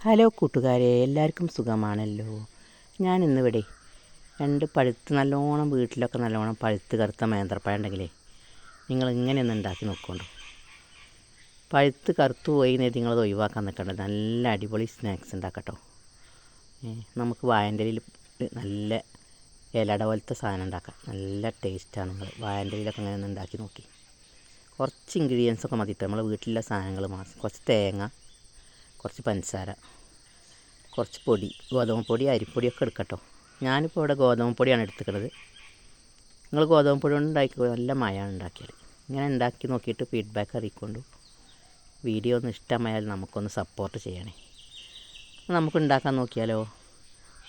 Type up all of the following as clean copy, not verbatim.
Hello കൂട്ടുകാരെ, എല്ലാവർക്കും സുഖമാണല്ലോ. ഞാനിന്നിവിടെ നല്ലോണം വീട്ടിലൊക്കെ നല്ലോണം പഴുത്ത് കറുത്ത നേന്ത്രപ്പഴം ഉണ്ടെങ്കിലേ നിങ്ങൾ ഇങ്ങനെ ഒന്ന് ഉണ്ടാക്കി നോക്കുന്നുണ്ടോ. പഴുത്ത് കറുത്ത് പോയി നേരത്തെ നിങ്ങളത് ഒഴിവാക്കാൻ നിൽക്കണ്ട. നല്ല അടിപൊളി സ്നാക്സ് ഉണ്ടാക്കട്ടോ. നമുക്ക് വാഴൻ്റെലിൽ നല്ല ഇലട പോലത്തെ സാധനം ഉണ്ടാക്കാം. നല്ല ടേസ്റ്റാണ്. നിങ്ങൾ വാഴൻ്റെലിലൊക്കെ ഇങ്ങനെ ഒന്ന് ഉണ്ടാക്കി നോക്കി. കുറച്ച് ഇൻഗ്രീഡിയൻസൊക്കെ മതിയിട്ട് നമ്മൾ വീട്ടിലുള്ള സാധനങ്ങൾ മാത്രം. കുറച്ച് തേങ്ങ, കുറച്ച് പഞ്ചസാര, കുറച്ച് പൊടി, ഗോതമ്പ് പൊടി, അരിപ്പൊടിയൊക്കെ എടുക്കട്ടോ. ഞാനിപ്പോൾ ഇവിടെ ഗോതമ്പ് പൊടിയാണ് എടുത്തിട്ടുള്ളത്. നിങ്ങൾ ഗോതമ്പ് പൊടി കൊണ്ട് ഉണ്ടാക്കി നല്ല മയാണ് ഉണ്ടാക്കിയത്. ഇങ്ങനെ ഉണ്ടാക്കി നോക്കിയിട്ട് ഫീഡ്ബാക്ക് അറിയിക്കൊണ്ടു. വീഡിയോ ഒന്ന് ഇഷ്ടമായാൽ നമുക്കൊന്ന് സപ്പോർട്ട് ചെയ്യണേ. നമുക്ക് ഉണ്ടാക്കാൻ നോക്കിയാലോ.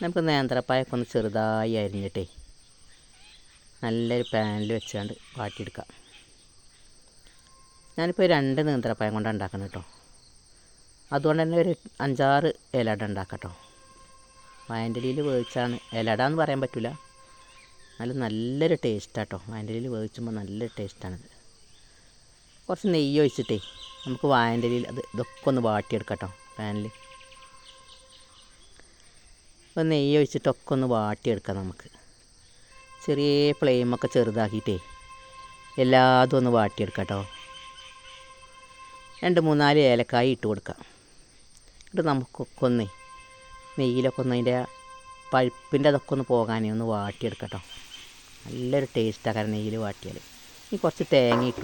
നമുക്ക് നേന്ത്രപ്പഴമൊക്കെ ഒന്ന് ചെറുതായി അരിഞ്ഞിട്ടേ നല്ലൊരു പാനിൽ വെച്ചാണ്ട് വാട്ടിയെടുക്കാം. ഞാനിപ്പോൾ 2 നേന്ത്രപ്പഴം കൊണ്ടാണ് ഉണ്ടാക്കുന്നത് കേട്ടോ. അതുകൊണ്ട് തന്നെ ഒരു 5-6 ഇലട ഉണ്ടാക്കട്ടോ. വാഴൻ്റെലിയിൽ വേവിച്ചാണ്, ഇലട എന്ന് പറയാൻ പറ്റില്ല, നല്ലൊരു ടേസ്റ്റാട്ടോ. വാഴൻ്റെലിയിൽ വേവിച്ചുമ്പോൾ നല്ലൊരു ടേസ്റ്റാണിത്. കുറച്ച് നെയ്യ് ഒഴിച്ചിട്ടേ നമുക്ക് വാഴൻ്റെലിയിൽ ഇതൊക്കെ ഒന്ന് വാട്ടിയെടുക്കട്ടോ. പാനിൽ അപ്പോൾ നെയ്യ് ഒഴിച്ചിട്ടൊക്കെ ഒന്ന് വാട്ടിയെടുക്കാം. നമുക്ക് ചെറിയ ഫ്ലെയിമൊക്കെ ചെറുതാക്കിയിട്ടേ എല്ലാതും ഒന്ന് വാട്ടിയെടുക്കട്ടോ. 2-3-4 ഏലക്കായ ഇട്ട് കൊടുക്കാം. എന്നിട്ട് നമുക്കൊക്കെ ഒന്ന് നെയ്യിലൊക്കെ ഒന്ന് അതിൻ്റെ പഴുപ്പിൻ്റെ അതൊക്കെ ഒന്ന് പോകാനേ ഒന്ന് വാട്ടിയെടുക്കട്ടോ. നല്ലൊരു ടേസ്റ്റാണ് നെയ്യിൽ വാട്ടിയാൽ. ഇനി കുറച്ച് തേങ്ങ ഇട്ട്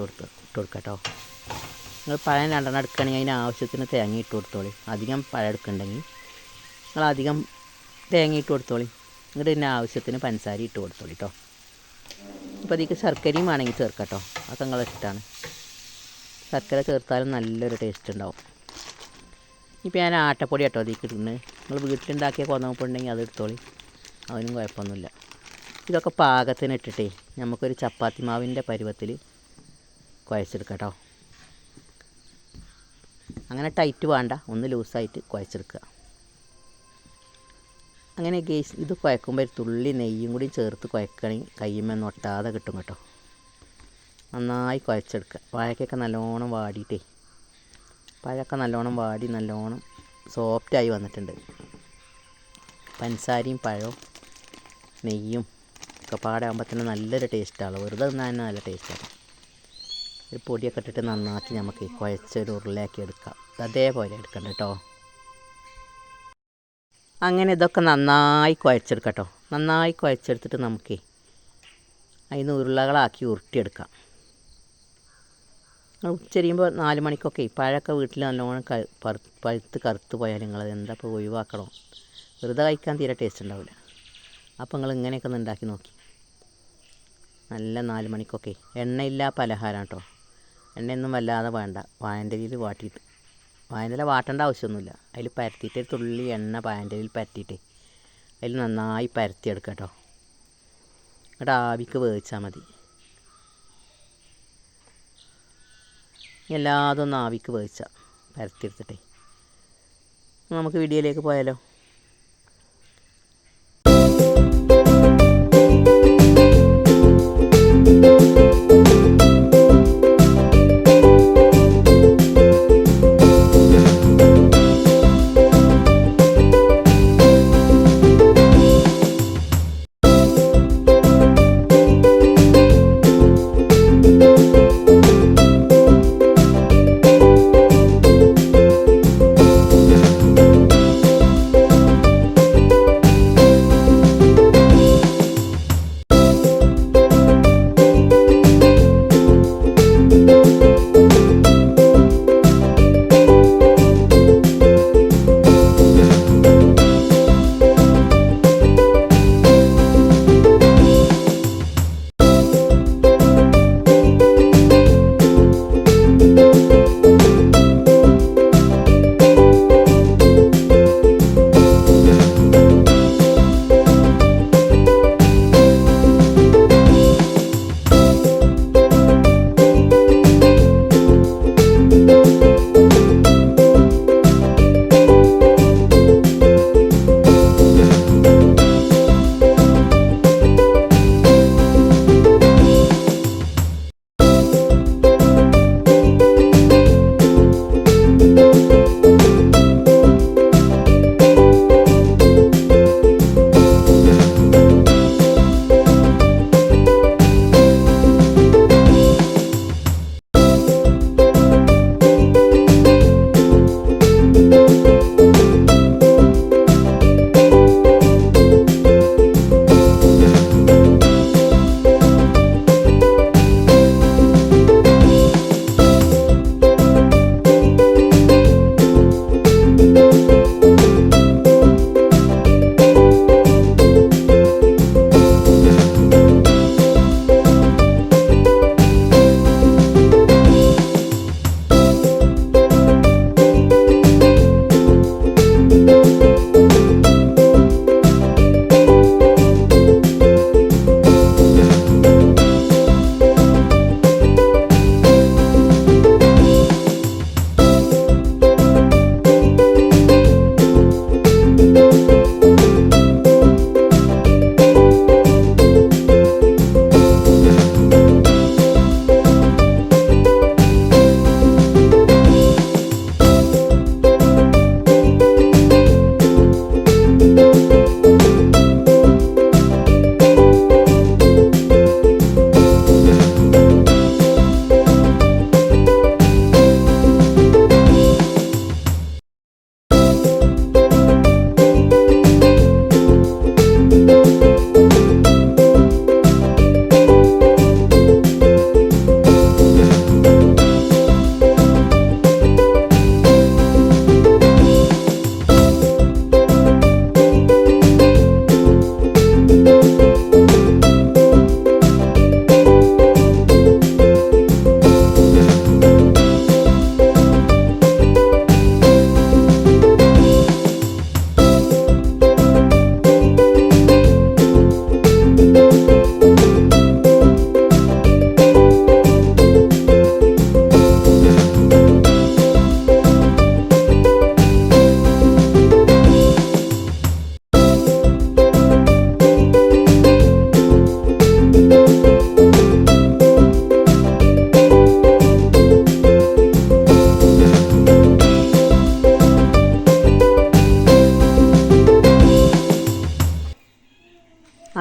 കൊടുക്കട്ടോ. നിങ്ങൾ പഴം 2 എടുക്കുകയാണെങ്കിൽ അതിന് ആവശ്യത്തിന് തേങ്ങ ഇട്ട് കൊടുത്തോളി. അധികം പഴം എടുക്കുന്നുണ്ടെങ്കിൽ നിങ്ങൾ അധികം തേങ്ങ ഇട്ട് കൊടുത്തോളി. എന്നിട്ട് ഇതിന് ആവശ്യത്തിന് പഞ്ചസാര ഇട്ട് കൊടുത്തോളി കേട്ടോ. ഇപ്പോൾ അതിലേക്ക് ശർക്കരയും വേണമെങ്കിൽ ചേർക്കട്ടോ. അതൊക്കെ നിങ്ങളെ ഇഷ്ടമാണ്. ശർക്കര ചേർത്താലും നല്ലൊരു ടേസ്റ്റ് ഉണ്ടാവും. ഇപ്പോൾ ഞാൻ ആട്ടപ്പൊടി കേട്ടോ അതിലേക്ക് ഇടുന്നത്. നിങ്ങൾ വീട്ടിലുണ്ടാക്കിയ ഗോതമ്പ് പൊടി ഉണ്ടെങ്കിൽ അത് എടുത്തോളി, അതിനും കുഴപ്പമൊന്നുമില്ല. ഇതൊക്കെ പാകത്തിന് ഇട്ടിട്ടേ നമുക്കൊരു ചപ്പാത്തി മാവിൻ്റെ പരുവത്തിൽ കുഴച്ചെടുക്കാം കേട്ടോ. അങ്ങനെ ടൈറ്റ് വേണ്ട, ഒന്ന് ലൂസായിട്ട് കുഴച്ചെടുക്കുക. അങ്ങനെ ഗേസ് ഇത് കുഴക്കുമ്പോൾ ഒരു തുള്ളി നെയ്യും കൂടി ചേർത്ത് കുഴക്കണമെങ്കിൽ കയ്യുമ്മ ഒട്ടാതെ കിട്ടും കേട്ടോ. നന്നായി കുഴച്ചെടുക്കുക. വാഴക്കൊക്കെ നല്ലോണം വാടിയിട്ടേ പഴമൊക്കെ നല്ലോണം വാടി നല്ലോണം സോഫ്റ്റായി വന്നിട്ടുണ്ട്. പഞ്ചസാരയും പഴവും നെയ്യും ഒക്കെ പാടാകുമ്പോൾ തന്നെ നല്ലൊരു ടേസ്റ്റാണ്. വെറുതെ തിന്നാൻ തന്നെ നല്ല ടേസ്റ്റാണ്. ഒരു പൊടിയൊക്കെ ഇട്ടിട്ട് നന്നാക്കി നമുക്ക് കുഴച്ചൊരു ഉരുളയാക്കി എടുക്കാം. അതേപോലെ എടുക്കണ്ട കേട്ടോ. അങ്ങനെ ഇതൊക്കെ നന്നായി കുഴച്ചെടുക്കട്ടോ. നന്നായി കുഴച്ചെടുത്തിട്ട് നമുക്ക് അതിന് ഉരുളകളാക്കി ഉരുട്ടിയെടുക്കാം. ഉച്ചരിയുമ്പോൾ 4 മണിക്കൊക്കെ പഴമൊക്കെ വീട്ടിൽ നല്ലോണം പഴുത്ത് കറുത്ത് പോയാൽ നിങ്ങളത് എന്താ ഇപ്പോൾ ഒഴിവാക്കണോ. വെറുതെ കഴിക്കാൻ തീരെ ടേസ്റ്റ് ഉണ്ടാവില്ല. അപ്പോൾ നിങ്ങൾ ഇങ്ങനെയൊക്കെ ഒന്ന് ഉണ്ടാക്കി നോക്കി. നല്ല 4 മണിക്കൊക്കെ എണ്ണയില്ല പലഹാരം കേട്ടോ. എണ്ണയൊന്നും വല്ലാതെ വേണ്ട. വാഴൻ്റെലിയിൽ വാട്ടിയിട്ട്, വാഴൻ്റെല വാട്ടേണ്ട ആവശ്യമൊന്നുമില്ല. അതിൽ പരത്തിയിട്ട് ഒരു തുള്ളി എണ്ണ വാഴൻ്റെലിയിൽ പരത്തിയിട്ട് അതിൽ നന്നായി പരത്തിയെടുക്കുക കേട്ടോ. എന്നിട്ട് ആവിക്ക് വേവിച്ചാൽ മതി. എല്ലാതും ഒന്ന് ആവിക്ക് വേവിച്ചാൽ പരത്തിയെടുത്തിട്ടേ നമുക്ക് വീഡിയോയിലേക്ക് പോയാലോ.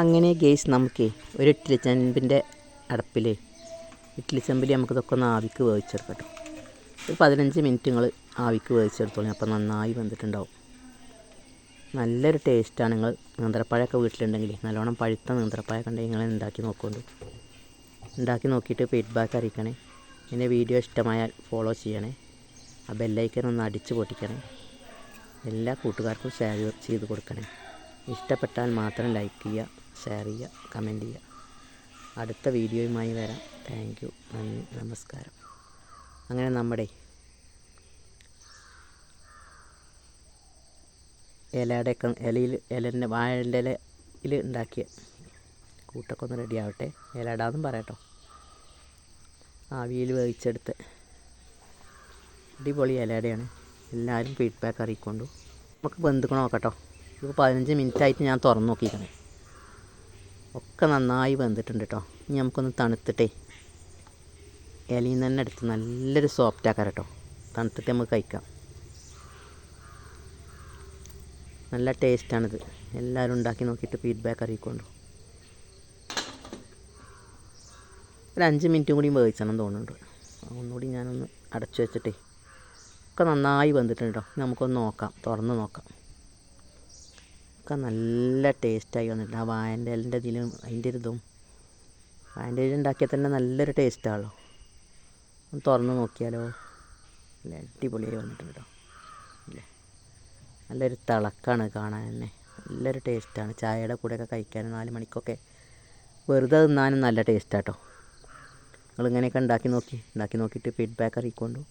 അങ്ങനെ ഗേസ് നമുക്ക് ഒരു ഇഡ്ഡലി ചെമ്പിൻ്റെ അടപ്പിൽ ഇഡ്ഡലി ചെമ്പിൽ നമുക്കിതൊക്കെ ഒന്ന് ആവിക്ക് വേവിച്ചെടുക്കാം കേട്ടോ. ഒരു 15 മിനിറ്റ് നിങ്ങൾ ആവിക്ക് വേവിച്ചെടുത്തോളൂ. അപ്പോൾ നന്നായി വെന്തിട്ടുണ്ടാവും. നല്ലൊരു ടേസ്റ്റാണ്. നിങ്ങൾ നേന്ത്രപ്പഴമൊക്കെ വീട്ടിലുണ്ടെങ്കിൽ നല്ലോണം പഴുത്ത നേന്ത്രപ്പഴമൊക്കെ ഉണ്ടെങ്കിൽ നിങ്ങൾ ഉണ്ടാക്കി നോക്കിയിട്ട് ഫീഡ്ബാക്ക് അറിയിക്കണേ. എൻ്റെ വീഡിയോ ഇഷ്ടമായാൽ ഫോളോ ചെയ്യണേ. ആ ബെല്ലൈക്കൻ ഒന്ന് അടിച്ച് പൊട്ടിക്കണേ. എല്ലാ കൂട്ടുകാർക്കും ഷെയർ ചെയ്ത് കൊടുക്കണേ. ഇഷ്ടപ്പെട്ടാൽ മാത്രം ലൈക്ക് ചെയ്യുക, ഷെയർ ചെയ്യുക, കമൻറ്റ് ചെയ്യുക. അടുത്ത വീഡിയോയുമായി വരാം. താങ്ക് യു, നന്ദി, നമസ്കാരം. അങ്ങനെ നമ്മുടെ ഇലേൻ്റെ വാഴൻ്റെ ഇലയിൽ ഉണ്ടാക്കിയ കൂട്ടൊക്കെ ഒന്ന് റെഡി ആവട്ടെ. ഇലടാന്നും പറയട്ടോ. ആവിയിൽ വേവിച്ചെടുത്ത് അടിപൊളി ഇലയുടെയാണ്. എല്ലാവരും ഫീഡ്ബാക്ക് അറിയിക്കൊണ്ടു. നമുക്ക് വെന്തുക്കണോ നോക്കട്ടോ. ഇപ്പോൾ 15 മിനിറ്റായിട്ട് ഞാൻ തുറന്ന് നോക്കിയിരിക്കണേ. ഒക്കെ നന്നായി വെന്തിട്ടുണ്ട് കേട്ടോ. ഇനി നമുക്കൊന്ന് തണുത്തിട്ടേ ഇലയിൽ നിന്ന് തന്നെ എടുത്ത് നല്ലൊരു സോഫ്റ്റ് ആക്കാം കേട്ടോ. തണുത്തിട്ട് നമുക്ക് കഴിക്കാം. നല്ല ടേസ്റ്റാണിത്. എല്ലാവരും ഉണ്ടാക്കി നോക്കിയിട്ട് ഫീഡ്ബാക്ക് അറിയിക്കൊണ്ടു. ഒരു 5 മിനിറ്റും കൂടി വേവിച്ചണം തോന്നുന്നുണ്ട്. ഒന്നുകൂടി ഞാനൊന്ന് അടച്ചു വെച്ചിട്ടേ ഒക്കെ നന്നായി വെന്തിട്ടുണ്ട് കേട്ടോ. നമുക്കൊന്ന് നോക്കാം, തുറന്ന് നോക്കാം. ഒക്കെ നല്ല ടേസ്റ്റായി വന്നിട്ടുണ്ട്. ആ വാഴൻ്റെ ഇലൻ്റെ ഇതിലും അതിൻ്റെ ഇതും വാഴൻ്റെ ഇല ഉണ്ടാക്കിയാൽ തന്നെ നല്ലൊരു ടേസ്റ്റാണല്ലോ. ഒന്ന് തുറന്ന് നോക്കിയാലോ. അല്ലേ, അടിപൊളിയായി വന്നിട്ടുണ്ട് കേട്ടോ. അല്ലേ, നല്ലൊരു തിളക്കാണ് കാണാൻ തന്നെ. നല്ലൊരു ടേസ്റ്റാണ്. ചായയുടെ കൂടെയൊക്കെ കഴിക്കാൻ 4 മണിക്കൊക്കെ വെറുതെ തിന്നാനും നല്ല ടേസ്റ്റാണ് കേട്ടോ. നിങ്ങളിങ്ങനെയൊക്കെ ഉണ്ടാക്കി നോക്കിയിട്ട് ഫീഡ്ബാക്ക് അറിയിക്കൊണ്ടു.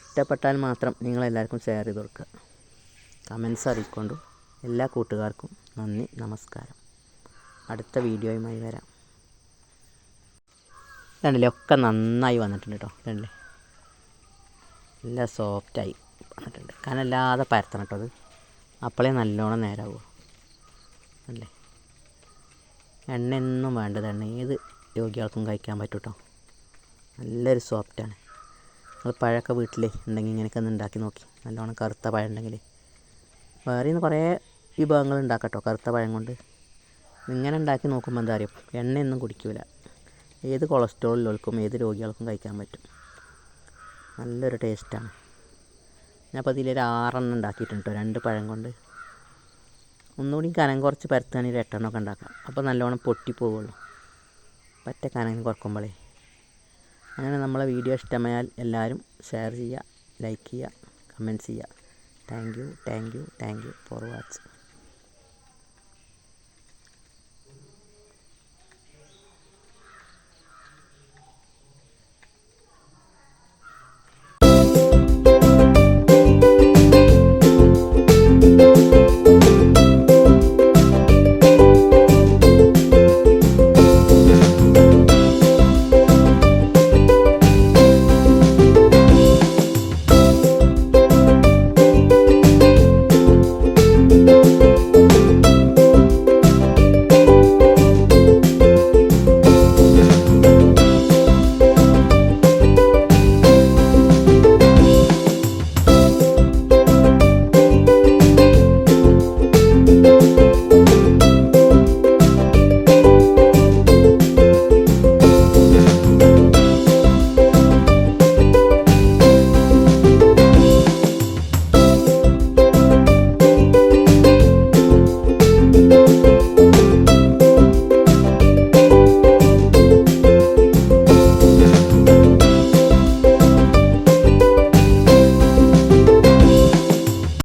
ഇഷ്ടപ്പെട്ടാൽ മാത്രം നിങ്ങളെല്ലാവർക്കും ഷെയർ ചെയ്ത് കൊടുക്കുക, കമൻസ് അറിയിക്കൊണ്ടു. എല്ലാ കൂട്ടുകാർക്കും നന്ദി, നമസ്കാരം. അടുത്ത വീഡിയോയുമായി വരാം. രണ്ടില്ലേ, ഒക്കെ നന്നായി വന്നിട്ടുണ്ട് കേട്ടോ. രണ്ടില്ലേ, നല്ല സോഫ്റ്റായി വന്നിട്ടുണ്ട്. കനല്ലാതെ പരത്തണം കേട്ടോ. അത് അപ്പോഴേ നല്ലോണം നേരാവുമോ. അല്ലേ, എണ്ണയൊന്നും വേണ്ടത്. എണ്ണ ഏത് രോഗികൾക്കും കഴിക്കാൻ പറ്റും കേട്ടോ. നല്ലൊരു സോഫ്റ്റാണ്. നിങ്ങൾ പഴമൊക്കെ വീട്ടിൽ ഉണ്ടെങ്കിൽ ഇങ്ങനെയൊക്കെ ഒന്ന് ഉണ്ടാക്കി നോക്കി. നല്ലോണം കറുത്ത പഴം ഉണ്ടെങ്കിൽ വേറെ നിന്ന് കുറേ വിഭവങ്ങൾ ഉണ്ടാക്കാം കേട്ടോ. കറുത്ത പഴം കൊണ്ട് ഇങ്ങനെ ഉണ്ടാക്കി നോക്കുമ്പോൾ എന്താ അറിയും, എണ്ണയൊന്നും കുടിക്കില്ല. ഏത് കൊളസ്ട്രോളിലുള്ളവർക്കും ഏത് രോഗികൾക്കും കഴിക്കാൻ പറ്റും. നല്ലൊരു ടേസ്റ്റാണ്. ഞാൻ അപ്പോൾ ഇതിലൊരു 6 എണ്ണം ഉണ്ടാക്കിയിട്ടുണ്ട് കേട്ടോ. 2 പഴം കൊണ്ട്. ഒന്നുകൂടി കനം കുറച്ച് പരത്തുകയാണെങ്കിൽ 8 എണ്ണമൊക്കെ ഉണ്ടാക്കാം. അപ്പോൾ നല്ലോണം പൊട്ടിപ്പോവുള്ളൂ, പറ്റ കനം കുറക്കുമ്പോഴേ. അങ്ങനെ നമ്മളെ വീഡിയോ ഇഷ്ടമായാൽ എല്ലാവരും ഷെയർ ചെയ്യുക, ലൈക്ക് ചെയ്യുക, കമൻറ്റ്സ് ചെയ്യുക. Thank you for watching.